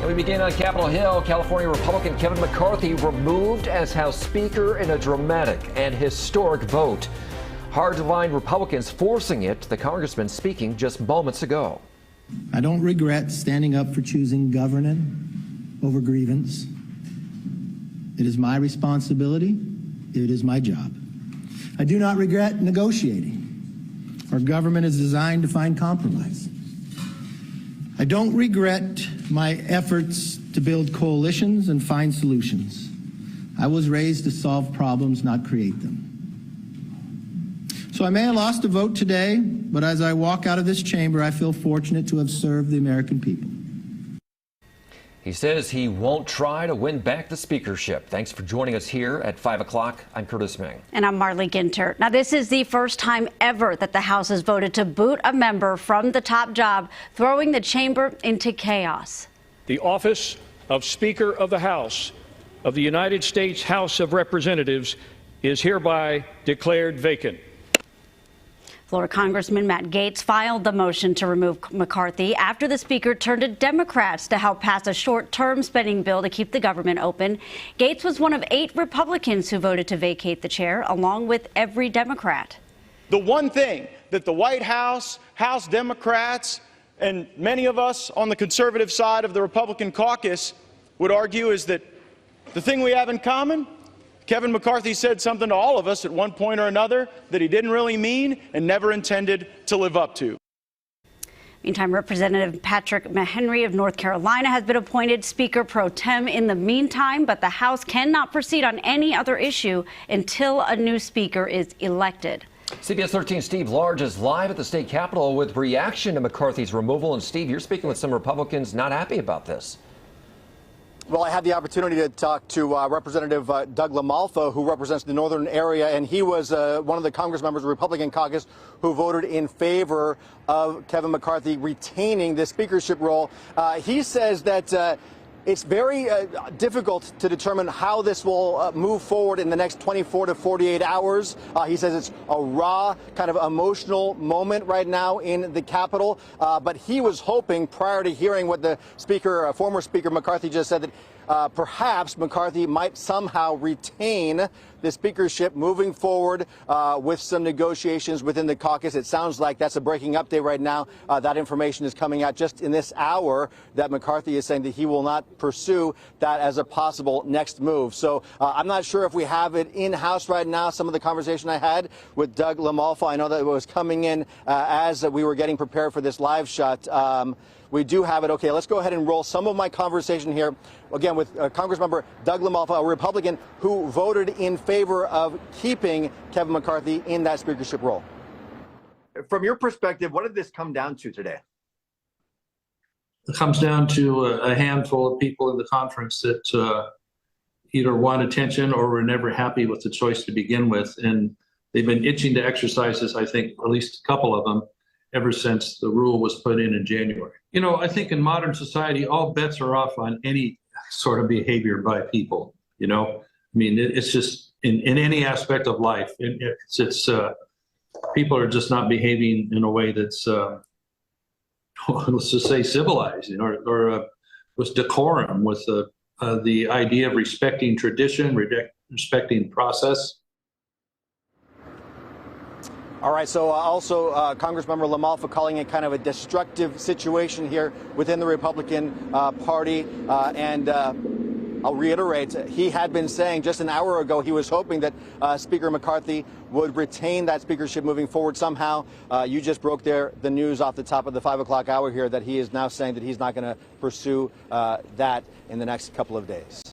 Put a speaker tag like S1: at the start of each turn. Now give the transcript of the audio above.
S1: We begin on Capitol Hill. California Republican Kevin McCarthy removed as House Speaker in a dramatic and historic vote. Hard-line Republicans forcing it, the congressman speaking just moments ago.
S2: I don't regret standing up for choosing governing over grievance. It is my responsibility. It is my job. I do not regret negotiating. Our government is designed to find compromise. I don't regret my efforts to build coalitions and find solutions. I was raised to solve problems, not create them. So I may have lost a vote today, but as I walk out of this chamber, I feel fortunate to have served the American people.
S1: He says he won't try to win back the speakership. Thanks for joining us here at 5 o'clock. I'm Curtis Ming.
S3: And I'm Marley Ginter. Now, this is the first time ever that the House has voted to boot a member from the top job, throwing the chamber into chaos.
S4: The office of Speaker of the House of the United States House of Representatives is hereby declared vacant.
S3: Florida Congressman Matt Gaetz filed the motion to remove McCarthy after the speaker turned to Democrats to help pass a short-term spending bill to keep the government open. Gaetz was one of 8 Republicans who voted to vacate the chair, along with every Democrat.
S5: The one thing that the White House, House Democrats, and many of us on the conservative side of the Republican caucus would argue is that the thing we have in common, Kevin McCarthy said something to all of us at one point or another that he didn't really mean and never intended to live up to.
S3: Meantime, Representative Patrick Henry of North Carolina has been appointed Speaker pro tem in the meantime, but the House cannot proceed on any other issue until a new speaker is elected.
S1: CBS 13 Steve Large is live at the state capitol with reaction to McCarthy's removal. And Steve, you're speaking with some Republicans not happy about this.
S6: Well, I had the opportunity to talk to Representative Doug LaMalfa, who represents the northern area, and he was one of the Congress members of the Republican caucus who voted in favor of Kevin McCarthy retaining the speakership role. He says that it's very difficult to determine how this will move forward in the next 24 to 48 hours. He says it's a raw, kind of emotional moment right now in the Capitol. But he was hoping, prior to hearing what the speaker, former Speaker McCarthy just said, that perhaps McCarthy might somehow retain the speakership moving forward with some negotiations within the caucus. It sounds like that's a breaking update right now. That information is coming out just in this hour that McCarthy is saying that he will not pursue that as a possible next move. So I'm not sure if we have it in-house right now. Some of the conversation I had with Doug LaMalfa, I know that it was coming in as we were getting prepared for this live shot. We do have it. Okay, let's go ahead and roll some of my conversation here, again, with Congressmember Doug LaMalfa, a Republican who voted in favor of keeping Kevin McCarthy in that speakership role.
S7: From your perspective, what did this come down to today?
S8: It comes down to a handful of people in the conference that either want attention or were never happy with the choice to begin with. And they've been itching to exercise this, I think, at least a couple of them, ever since the rule was put in January. You know, I think in modern society, all bets are off on any sort of behavior by people, you know? I mean, it's just in any aspect of life, it's people are just not behaving in a way that's, let's just say civilized, you know, or with decorum, with the idea of respecting tradition, respecting process.
S6: All right, so also Congressmember LaMalfa calling it kind of a destructive situation here within the Republican Party. And I'll reiterate, he had been saying just an hour ago he was hoping that Speaker McCarthy would retain that speakership moving forward somehow. You just broke the news off the top of the 5 o'clock hour here that he is now saying that he's not going to pursue that in the next couple of days.